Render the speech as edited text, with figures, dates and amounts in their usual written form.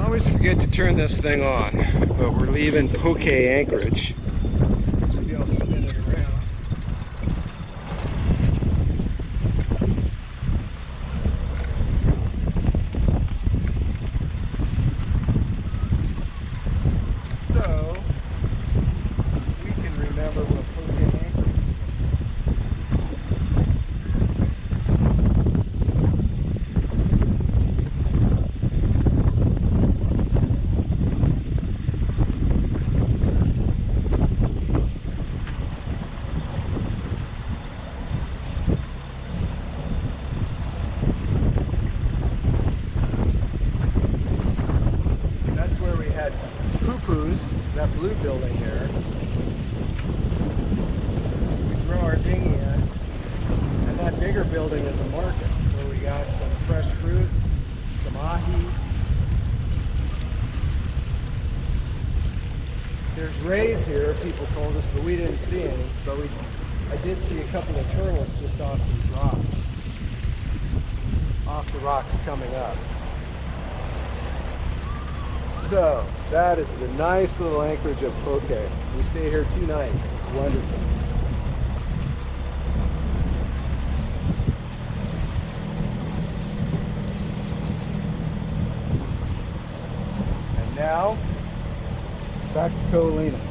always forget to turn this thing on, but we're leaving Poke Anchorage. Maybe I'll spin it around. So we can remember what Poke Anchorage is. That's where we had poo-poos, that blue building there. We throw our dinghy in, and that bigger building is the market, where we got some fresh fruit, some ahi. There's rays here, people told us, but we didn't see any. But I did see a couple of turtles just off these rocks, off the rocks coming up. So, that is the nice little anchorage of Poke. We stay here 2 nights. It's wonderful. And now, back to Ko Olina.